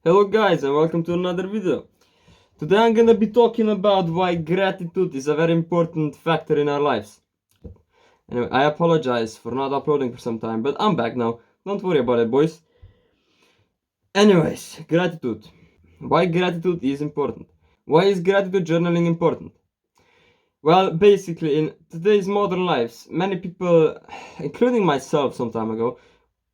Hello guys and welcome to another video. Today I'm gonna be talking about why gratitude is a very important factor in our lives. Anyway, I apologize for not uploading for some time, but I'm back now. Don't worry about it, boys. Anyways, gratitude. Why gratitude is important? Why is gratitude journaling important? Well, basically, in today's modern lives, many people, including myself some time ago,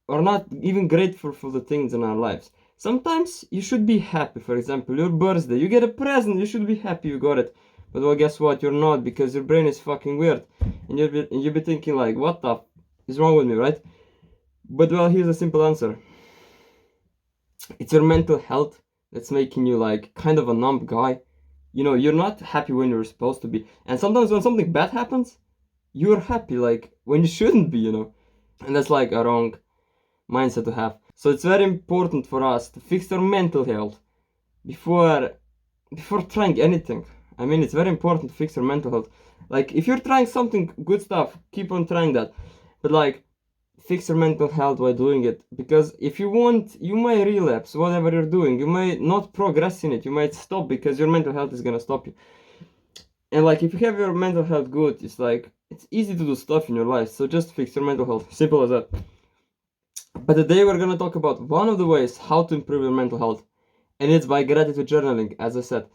are not even grateful for the things in our lives. Sometimes you should be happy. For example, your birthday, you get a present, you should be happy you got it. But well, guess what? You're not, because your brain is fucking weird. And you'll be thinking like, what the f is wrong with me, right? But well, here's a simple answer. It's your mental health that's making you like kind of a numb guy. You know, you're not happy when you're supposed to be. And sometimes when something bad happens, you're happy like when you shouldn't be, you know. And that's like a wrong mindset to have. So it's very important for us to fix our mental health before trying anything. I mean, it's very important to fix your mental health. Like, if you're trying something good stuff, keep on trying that. But like, fix your mental health while doing it. Because if you won't, you might relapse whatever you're doing. You might not progress in it. You might stop because your mental health is gonna stop you. And like, if you have your mental health good, it's like, it's easy to do stuff in your life. So just fix your mental health. Simple as that. But today we're gonna talk about one of the ways how to improve your mental health, and it's by gratitude journaling, as I said.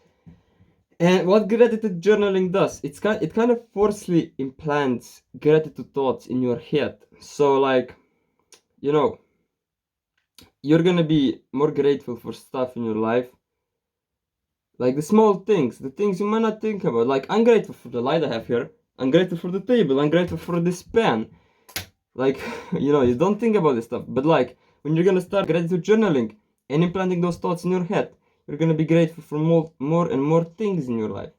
And what gratitude journaling does, it kind of forcefully implants gratitude thoughts in your head. So like, you know, you're gonna be more grateful for stuff in your life, like the small things, the things you might not think about. Like, I'm grateful for the light I have here. I'm grateful for the table. I'm grateful for this pen. Like, you know, you don't think about this stuff, but like, when you're gonna start gratitude journaling and implanting those thoughts in your head, you're gonna be grateful for more and more things in your life.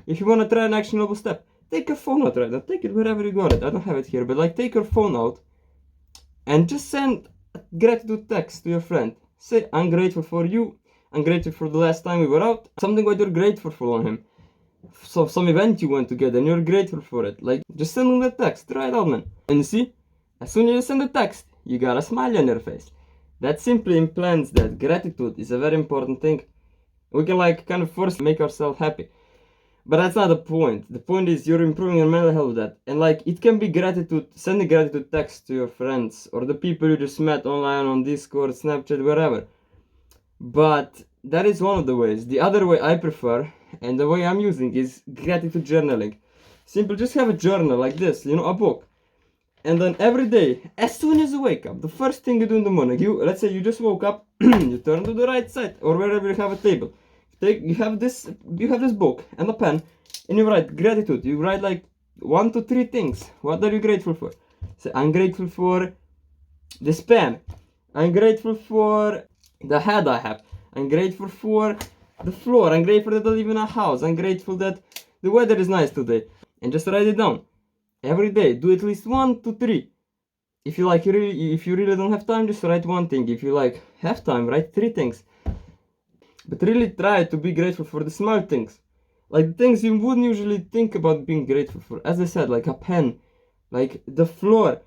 If you wanna try an actionable step, take a phone out right now. Take it wherever you got it. I don't have it here, but like, take your phone out and just send a gratitude text to your friend. Say, I'm grateful for you. I'm grateful for the last time we were out. Something what you're grateful for on him. So some event you went together and you're grateful for it. Like, just send him the text. Try it out, man. And you see, as soon as you send the text, you got a smile on your face. That simply implants that gratitude is a very important thing. We can like kind of force make ourselves happy. But that's not the point. The point is you're improving your mental health with that. And like, it can be gratitude, sending gratitude text to your friends or the people you just met online on Discord, Snapchat, wherever. But that is one of the ways. The other way I prefer, and the way I'm using, is gratitude journaling. Simple, just have a journal like this, you know, a book. And then every day, as soon as you wake up, the first thing you do in the morning, let's say you just woke up, you turn to the right side or wherever you have a table. You have this book and a pen, and you write gratitude. You write like 1 to 3 things. What are you grateful for? Say, I'm grateful for this pen. I'm grateful for the head I have. I'm grateful for the floor. I'm grateful that I live in a house. I'm grateful that the weather is nice today. And just write it down. Every day, do at least 1 to 3. If you really don't have time, just write one thing. If you like have time, write 3 things. But really try to be grateful for the small things, like the things you wouldn't usually think about being grateful for. As I said, like a pen, like the floor,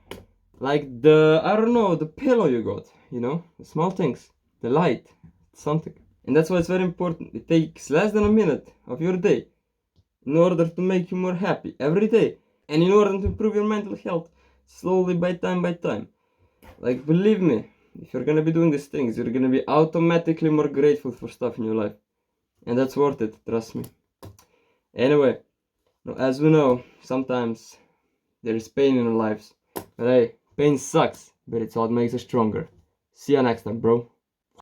like the pillow you got. You know, the small things, the light, something. And that's why it's very important. It takes less than a minute of your day in order to make you more happy every day. And in order to improve your mental health, slowly by time. Like, believe me, if you're gonna be doing these things, you're gonna be automatically more grateful for stuff in your life. And that's worth it, trust me. Anyway, as we know, sometimes there is pain in our lives. But hey, pain sucks, but it's what makes us stronger. See you next time, bro.